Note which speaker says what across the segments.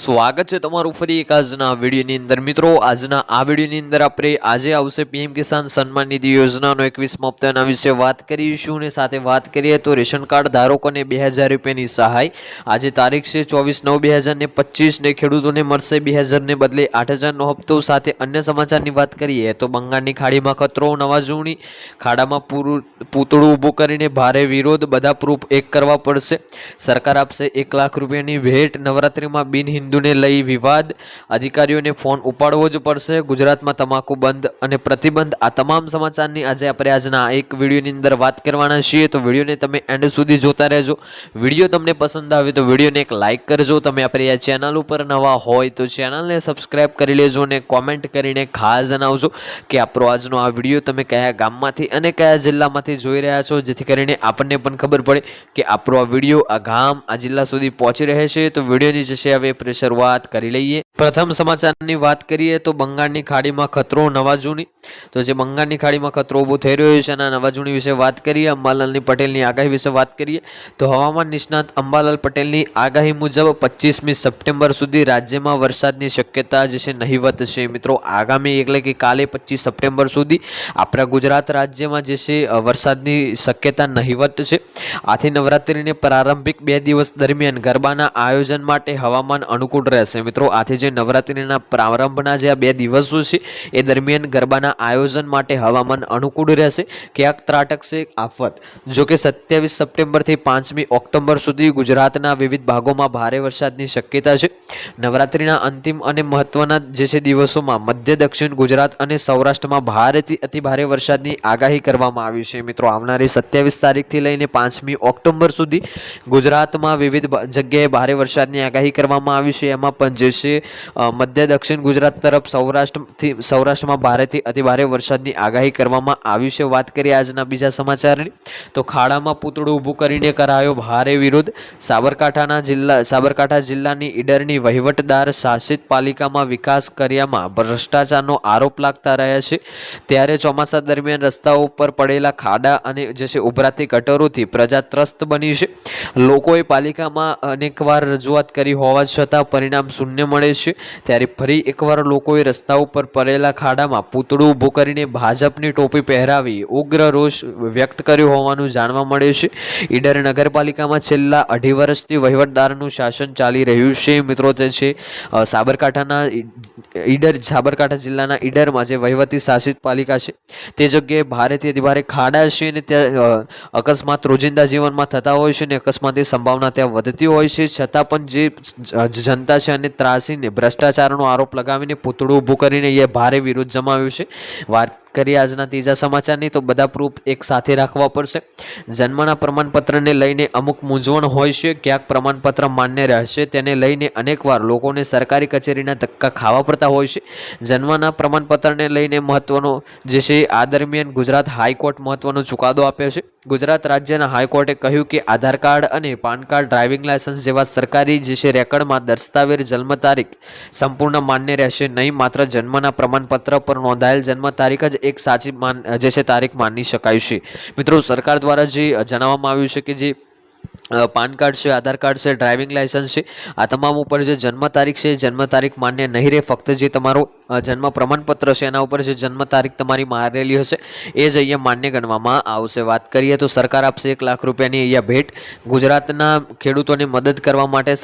Speaker 1: સ્વાગત છે તમારું ફરી એક આજના વિડીયોની અંદર। મિત્રો આજના આ વિડીયોની અંદર આપણે આજે આવશે પીએમ કિસાન સન્માન નિધિ યોજનાનો 21મો હપ્તાના વિશે વાત કરીશું અને સાથે વાત કરીએ તો રેશન કાર્ડ ધારકોને 2000 રૂપિયાની સહાય। આજે તારીખ છે 24/9/2025 ને ખેડૂતોને મળશે 2000 ને બદલે 8000નો હપ્તો। સાથે અન્ય સમાચારની વાત કરીએ તો બંગાળની ખાડીમાં ખતરો, નવાજૂણી ખાડામાં પૂતળું ઊભું કરીને ભારે વિરોધ, બધા પ્રૂફ એક કરવા પડશે। સરકાર આપશે 1 લાખ રૂપિયાની ભેટ। નવરાત્રિમાં બિન હિન્દુને લઈ વિવાદ, અધિકારીઓને ફોન ઉપાડવો જ પડશે। ગુજરાતમાં તમાકુ બંધ અને પ્રતિબંધ, આ તમામ સમાચારની આજે આપણે આજના એક વિડીયોની અંદર વાત કરવાના છીએ। તો વિડીયોને તમે એન્ડ સુધી જોતા રહેજો। વિડીયો તમને પસંદ આવે તો વિડીયોને એક લાઇક કરજો। તમે આપણી આ ચેનલ ઉપર નવા હોય તો ચેનલને સબસ્ક્રાઇબ કરી લેજો અને કોમેન્ટ કરીને ખાસ જણાવજો કે આપણો આજનો આ વિડીયો તમે કયા ગામમાંથી અને કયા જિલ્લામાંથી જોઈ રહ્યા છો, જેથી કરીને આપણને પણ ખબર પડે કે આપણો આ વિડીયો આ ગામ આ જિલ્લા સુધી પહોંચી રહે છે। તો વિડીયોની જશે હવે શરૂઆત કરી લઈએ। પ્રથમ સમાચારની વાત કરીએ તો બંગાળની ખાડીમાં ખતરો, નવાજૂણી। તો જે બંગાળની ખાડીમાં ખતરો ઊભો થઈ રહ્યો છે અને નવાજૂણી વિશે વાત કરીએ, અંબાલાલ પટેલની આગાહી વિશે વાત કરીએ તો હવામાન નિષ્ણાત અંબાલાલ પટેલની આગાહી મુજબ 25મી સપ્ટેમ્બર સુધી રાજ્યમાં વરસાદની શક્યતા જે છે નહિવત છે। મિત્રો આગામી એટલે કે કાલે 25 સપ્ટેમ્બર સુધી આપણા ગુજરાત રાજ્યમાં જે છે વરસાદની શક્યતા નહિવત છે। આથી નવરાત્રિને પ્રારંભિક 2 દિવસ દરમિયાન ગરબાના આયોજન માટે હવામાન અનુકૂળ રહેશે। મિત્રો આથી જે નવરાત્રિના પ્રારંભના જે આ 2 દિવસો છે એ દરમિયાન ગરબાના આયોજન માટે હવામાન અનુકૂળ રહેશે। ક્યાંક ત્રાટકશે આફત। જો કે 27 સપ્ટેમ્બરથી 5મી ઓક્ટોબર સુધી ગુજરાતના વિવિધ ભાગોમાં ભારે વરસાદની શક્યતા છે। નવરાત્રિના અંતિમ અને મહત્વના જે છે દિવસોમાં મધ્ય દક્ષિણ ગુજરાત અને સૌરાષ્ટ્રમાં ભારેથી અતિભારે વરસાદની આગાહી કરવામાં આવી છે। મિત્રો આવનારી 27 તારીખથી લઈને 5મી ઓક્ટોબર સુધી ગુજરાતમાં વિવિધ જગ્યાએ ભારે વરસાદની આગાહી કરવામાં આવી છે। એમાં પણ જે છે મધ્ય દક્ષિણ ગુજરાત તરફ સૌરાષ્ટ્રમાં ભારેથી અતિભારે વરસાદની આગાહી કરવામાં આવી છે। વાત કરીએ આજના બીજા સમાચારની તો ખાડામાં પૂતળું ઊભું કરીને કરાયો ભારે વિરોધ। સાબરકાંઠા જિલ્લાની ઈડરની વહીવટદાર શાસિત પાલિકામાં વિકાસ કાર્યમાં ભ્રષ્ટાચારનો આરોપ લાગતા રહ્યા છે। ત્યારે ચોમાસા દરમિયાન રસ્તાઓ ઉપર પડેલા ખાડા અને જે છે ઉભરાતી ગટરોથી પ્રજા ત્રસ્ત બની છે। લોકોએ પાલિકામાં અનેકવાર રજૂઆત કરી હોવા છતાં પરિણામ શૂન્ય મળે છે। ત્યારે ફરી એકવાર લોકોએ રસ્તા ઉપર પડેલા ખાડામાં પૂતળું ઊભું કરીને ભાજપની ટોપી પહેરાવી ઉગ્ર રોષ વ્યક્ત કર્યો હોવાનું જાણવા મળે છે। ઈડર નગરપાલિકામાં છેલ્લા 2.5 વર્ષથી વહીવટદારનું શાસન ચાલી રહ્યું છે। મિત્રો તે છે સાબરકાંઠા જિલ્લાના ઈડરમાં જે વહીવટી શાસિત પાલિકા છે તે જગ્યાએ ભારેથી અતિભારે ખાડા છે અને ત્યાં અકસ્માત રોજિંદા જીવનમાં થતા હોય છે અને અકસ્માતની સંભાવના ત્યાં વધતી હોય છે। છતાં પણ જે જનતા છે અને ત્રાસીને ભ્રષ્ટાચારનો આરોપ લગાવીને પૂતળું ઊભું કરીને એ ભારે વિરોધ જમાવ્યો છે। વાત કરીએ આજના ત્રીજા સમાચારની તો બધા પ્રૂફ એક સાથે રાખવા પડશે। જન્મના પ્રમાણપત્રને લઈને અમુક મૂંઝવણ હોય છે। ક્યાંક પ્રમાણપત્ર માન્ય રહેશે તેને લઈને અનેકવાર લોકોને સરકારી કચેરીના ધક્કા ખાવા પડતા હોય છે। જન્મના પ્રમાણપત્રને લઈને મહત્વનો જે છે આ દરમિયાન ગુજરાત હાઈકોર્ટ મહત્વનો ચુકાદો આપ્યો છે। ગુજરાત રાજ્યના હાઈકોર્ટે કહ્યું કે આધાર કાર્ડ અને પાન કાર્ડ, ડ્રાઇવિંગ લાયસન્સ જેવા સરકારી જે છે રેકર્ડમાં દસ્તાવેજ જન્મ તારીખ સંપૂર્ણ માન્ય રહેશે નહીં। માત્ર જન્મના પ્રમાણપત્ર પર નોંધાયેલ જન્મ તારીખ જ એક સાચી જે છે તારીખ માની શકાય છે। મિત્રો સરકાર દ્વારા જે જણાવવામાં આવ્યું છે કે જે પાન કાર્ડ છે, આધાર કાર્ડ છે, ડ્રાઇવિંગ લાયસન્સ છે, આ તમામ ઉપર જે જન્મ તારીખ છે જન્મ તારીખ માન્ય નહીં રહે। ફક્ત જે તમારો જન્મ પ્રમાણપત્ર છે એના ઉપર જે જન્મ તારીખ તમારી મારેલી હશે એ જ અહીંયા માન્ય ગણવામાં આવશે। વાત કરીએ તો સરકાર આપશે 1 લાખ રૂપિયાની અહીંયા ભેટ। ગુજરાતના ખેડૂતોને મદદ કરવા માટે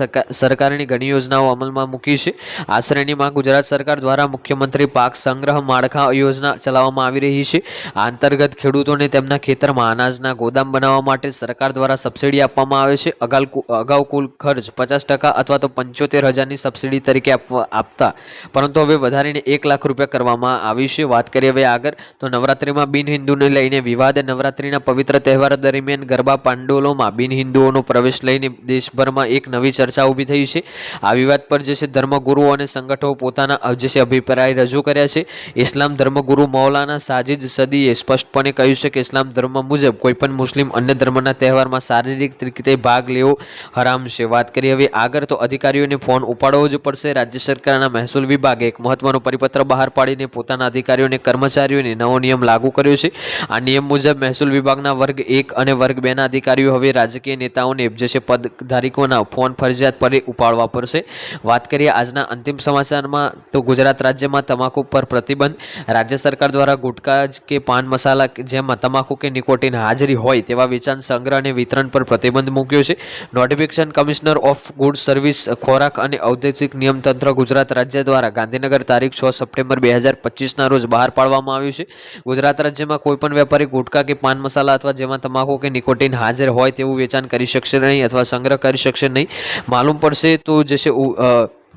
Speaker 1: સરકારની ઘણી યોજનાઓ અમલમાં મૂકી છે। આ શ્રેણીમાં ગુજરાત સરકાર દ્વારા મુખ્યમંત્રી પાક સંગ્રહ માળખા યોજના ચલાવવામાં આવી રહી છે। આ અંતર્ગત ખેડૂતોને તેમના ખેતરમાં અનાજના ગોદામ બનાવવા માટે સરકાર દ્વારા સબસિડી આપવામાં આવે છે। અગાઉ કુલ ખર્ચ 50% અથવા તો 75,000ની સબસિડી તરીકે આપતા પરંતુ હવે વધારીને 1 લાખ રૂપિયા કરવામાં આવી છે। વાત કરીએ હવે આગળ તો નવરાત્રિમાં બિન હિન્દુને લઈને વિવાદ। નવરાત્રિના પવિત્ર તહેવાર દરમિયાન ગરબા પાંડોલોમાં બિન હિન્દુઓનો પ્રવેશ લઈને દેશભરમાં એક નવી ચર્ચા ઊભી થઈ છે। આ વિવાદ પર જે છે ધર્મગુરુઓ અને સંગઠનો પોતાના જે છે અભિપ્રાય રજૂ કર્યા છે। ઇસ્લામ ધર્મગુરુ મૌલાના સાજિદ સદીએ સ્પષ્ટપણે કહ્યું છે કે ઇસ્લામ ધર્મ મુજબ કોઈપણ મુસ્લિમ અન્ય ધર્મના તહેવારમાં શારીરિક આર્થિક રીતે ભાગ લેવો હરામ છે. વાત કરીએ હવે આગળ તો અધિકારીઓને ફોન ઉપાડવો જ પડશે. રાજ્ય સરકારના મહેસૂલ વિભાગે એક મહત્વનો પરિપત્ર બહાર પાડીને પોતાના અધિકારીઓને કર્મચારીઓને નવો નિયમ લાગુ કર્યો છે. આ નિયમ મુજબ મહેસૂલ વિભાગના વર્ગ 1 અને વર્ગ 2 ના અધિકારીઓ હવે રાજકીય નેતાઓને જે છે પદધારકોના ફોન ફરજિયાતપણે ઉપાડવા પડશે. વાત કરીએ આજના અંતિમ સમાચારમાં તો ગુજરાત રાજ્યમાં તમાકુ પર પ્રતિબંધ. રાજ્ય સરકાર દ્વારા ગુટખા કે પાન મસાલા જેમાં તમાકુ કે નિકોટીન હાજરી હોય તેવા વેચાણ, સંગ્રહ અને વિતરણ પર પ્રતિબંધ મૂક્યો છે. Notification commissioner of good service, ખોરાક અને ઔદ્યોગિક નિયમતંત્ર ગુજરાત રાજ્ય દ્વારા ગાંધીનગર તારીખ 6 સપ્ટેમ્બર 2025 રોજ બહાર પાડવામાં આવ્યું છે. ગુજરાત રાજ્યમાં કોઈપણ વેપારી ગુટખા કે પાન મસાલા અથવા જેમાં તમાકુ કે નિકોટીન હાજર હોય તેવું વેચાણ કરી શકશે નહીં અથવા સંગ્રહ કરી શકશે નહીં. માલુમ પડશે તો જશે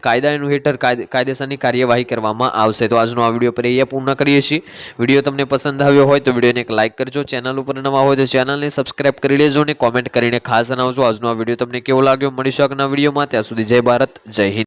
Speaker 1: કાયદાનું હેઠળ કાયદેસરની કાર્યવાહી કરવામાં આવશે. તો આજનો આ વિડીયો પર અહીંયા પૂર્ણ કરીએ છીએ. વિડીયો તમને પસંદ આવ્યો હોય તો વિડીયોને એક લાઇક કરજો. ચેનલ ઉપર નવા હોય તો ચેનલને સબસ્ક્રાઇબ કરી લેજો અને કોમેન્ટ કરીને ખાસ જણાવજો આજનો આ વિડીયો તમને કેવો લાગ્યો. મળીશું આગળના વિડીયોમાં. ત્યાં સુધી જય ભારત, જય હિન્દ.